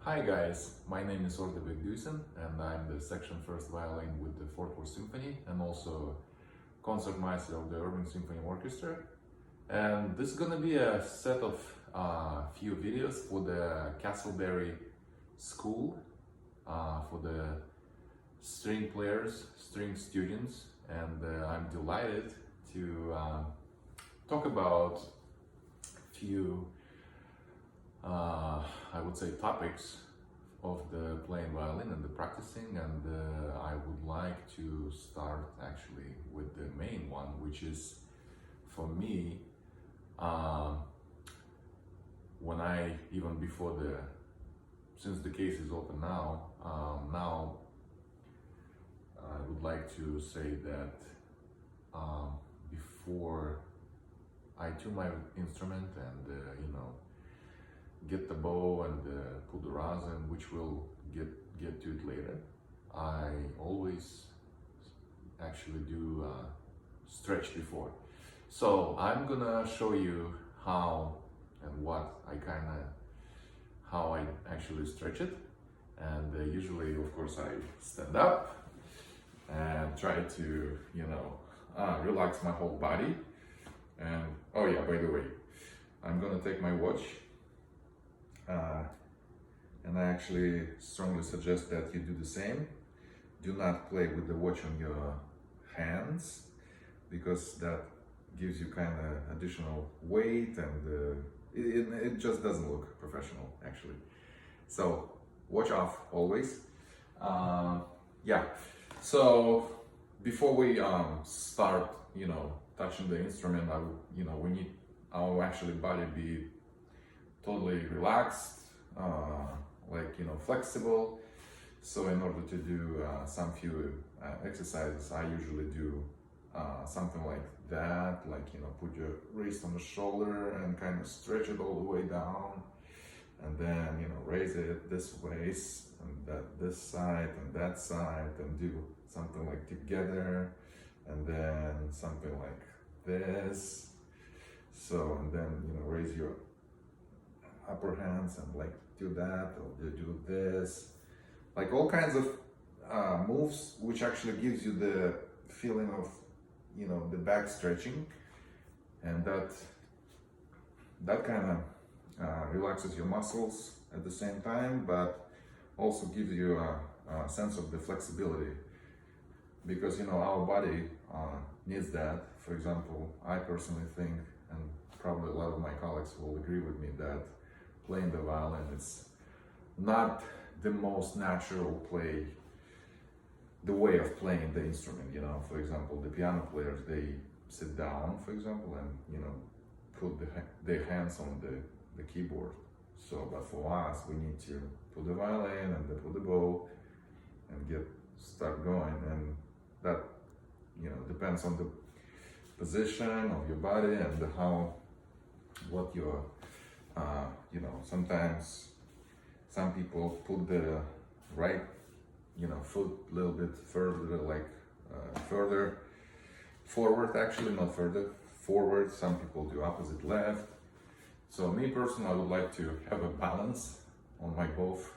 Hi guys, my name is Ordabek Duissen and I'm the section first violin with the Worth Symphony and also Concertmaster of the Irving Symphony Orchestra. And this is gonna be a set of few videos for the Castleberry school, for the string players, string students, and I'm delighted to talk about few I would say topics of the playing violin and the practicing, and I would like to start actually with the main one, which is for me when I even before since the case is open now, now I would like to say that before I tune my instrument and get the bow and put the rosin, which we'll get to it later, I always actually do stretch before. So I'm gonna show you how and how I actually stretch it. And usually, of course, I stand up and try to, relax my whole body. And oh yeah, by the way, I'm gonna take my watch. And I actually strongly suggest that you do the same. Do not play with the watch on your hands, because that gives you kind of additional weight, and it just doesn't look professional actually. So watch off always. Yeah, so before we start touching the instrument, we need our actually body be totally relaxed, flexible. So in order to do some few exercises, I usually do something like that, put your wrist on the shoulder and kind of stretch it all the way down, and then raise it this way and this side and that side, and do something like together, and then something like this. So, and then raise your upper hands and do that, or do this, all kinds of moves, which actually gives you the feeling of the back stretching, and that kind of relaxes your muscles at the same time, but also gives you a sense of the flexibility, because our body needs that. For example, I personally think, and probably a lot of my colleagues will agree with me, that playing the violin is not the most natural the way of playing the instrument. For example, the piano players, they sit down, for example, and put their hands on the keyboard. So, but for us, we need to put the violin and put the bow and start going, and that depends on the position of your body and what your sometimes some people put the right foot a little bit further, further forward, actually not further forward. Some people do opposite, left. So me personally, I would like to have a balance on my both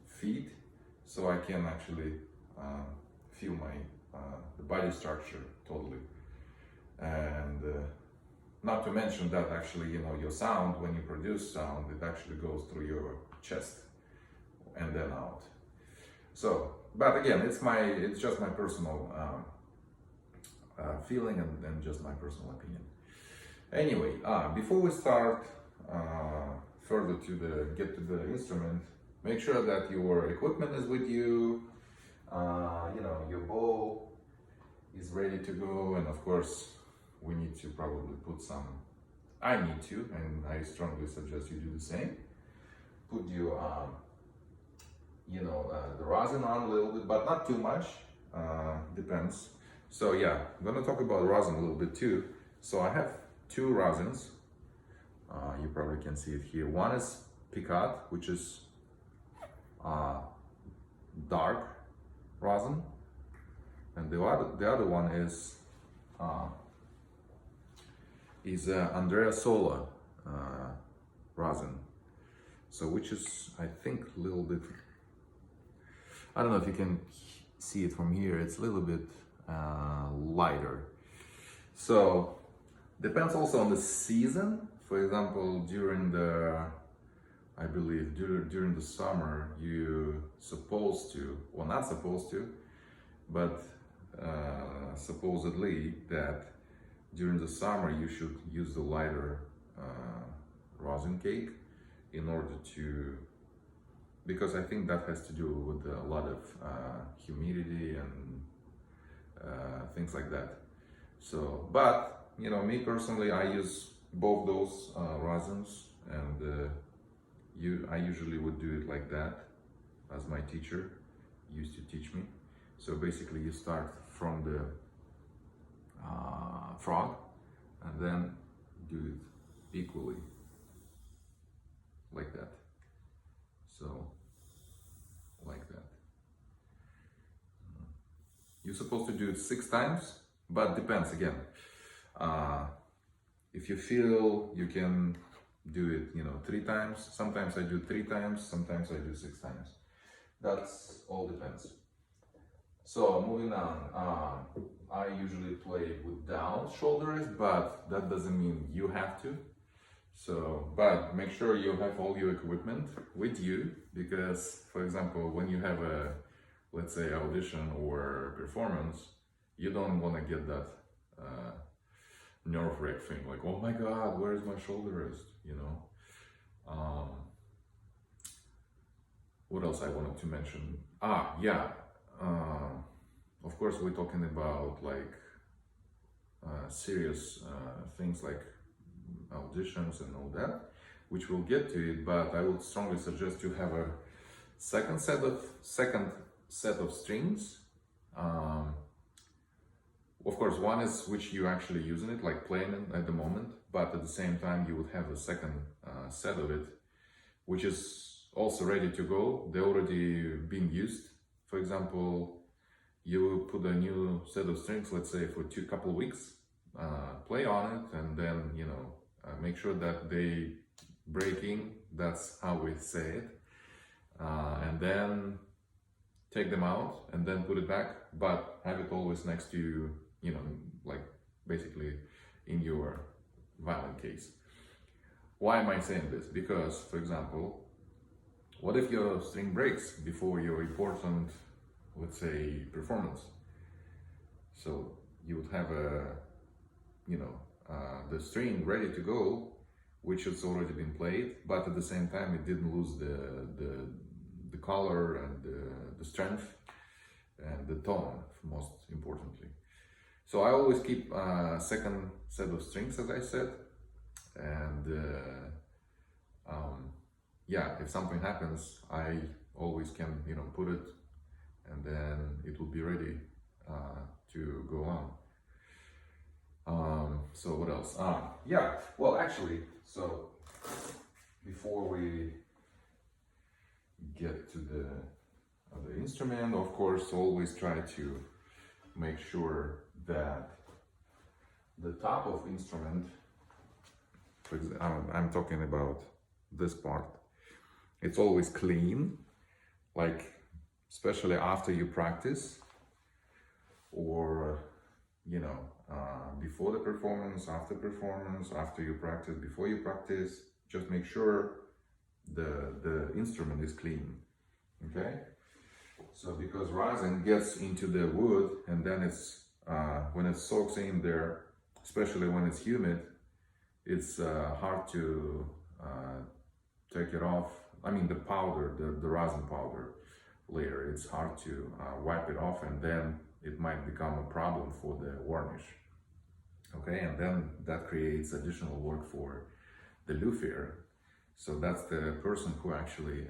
feet, so I can actually feel the body structure totally. And not to mention that actually, your sound, when you produce sound, it actually goes through your chest and then out. So, but again, it's just my personal feeling and just my personal opinion. Anyway, before we start further get to the instrument, make sure that your equipment is with you. Your bow is ready to go, and of course, we need to probably put I need to, and I strongly suggest you do the same. Put your, the rosin on a little bit, but not too much, depends. So yeah, I'm gonna talk about rosin a little bit too. So I have two rosins. You probably can see it here. One is Picot, which is dark rosin, and the other one is Andrea Sola rosin. So which is, I think, a little bit, I don't know if you can see it from here, it's a little bit lighter. So depends also on the season. For example, during the, I believe during the summer, you supposed to, or not supposed to, but supposedly that during the summer you should use the lighter rosin cake in order to, because I think that has to do with a lot of humidity and things like that. So, but you know, me personally, I use both those rosins, and I usually would do it like that, as my teacher used to teach me. So basically, you start from the frog, and then do it equally, like that. So, like that. You're supposed to do it 6 times, but depends again. If you feel you can do it, you know, 3 times. Sometimes I do 3 times, sometimes I do 6 times. That's all depends. So moving on, I usually play without shoulder rest, but that doesn't mean you have to. So, but make sure you have all your equipment with you, because, for example, when you have a, let's say, audition or performance, you don't want to get that nerve-wrack thing, like, oh my God, where's my shoulder rest, you know? What else I wanted to mention? Of course, we're talking about like serious things like auditions and all that, which we'll get to it, but I would strongly suggest you have a second set of strings. Of course, one is which you actually using it, like playing it at the moment, but at the same time you would have a second set of it, which is also ready to go. They're already being used. For example, you put a new set of strings, let's say for couple weeks, play on it, and then, you know, make sure that they breaking, that's how we say it, and then take them out and then put it back, but have it always next to you, you know, like basically in your violin case. Why am I saying this? Because, for example, what if your string breaks before your important, let's say, performance? So you would have a, you know, the string ready to go, which has already been played, but at the same time it didn't lose the color and the strength and the tone, most importantly. So I always keep a second set of strings, as I said, and yeah, if something happens, I always can, you know, put it, and then it will be ready to go on. So what else? Yeah, well, actually, so before we get to the other instrument, of course, always try to make sure that the top of instrument, for example, I'm talking about this part, it's always clean, like especially after you practice, or you know, before the performance, after you practice, before you practice, just make sure the instrument is clean. Okay, so because rosin gets into the wood, and then it's when it soaks in there, especially when it's humid, it's hard to take it off. I mean, the powder, the rosin powder layer, it's hard to wipe it off, and then it might become a problem for the varnish. Okay, and then that creates additional work for the luthier. So that's the person who actually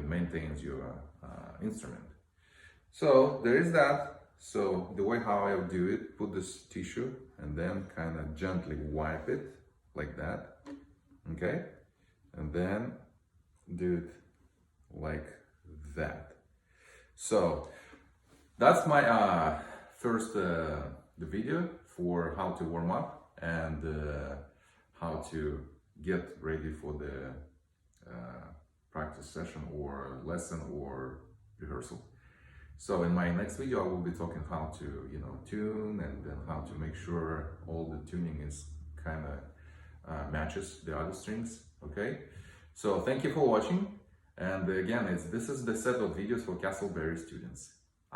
maintains your instrument. So there is that. So the way how I do it, put this tissue and then kind of gently wipe it like that. Okay, and then do it like that. So that's my first the video for how to warm up and how to get ready for the practice session or lesson or rehearsal. So in my next video I will be talking how to tune, and then how to make sure all the tuning is kind of matches the other strings. Okay, so thank you for watching, and again this is the set of videos for Castleberry students.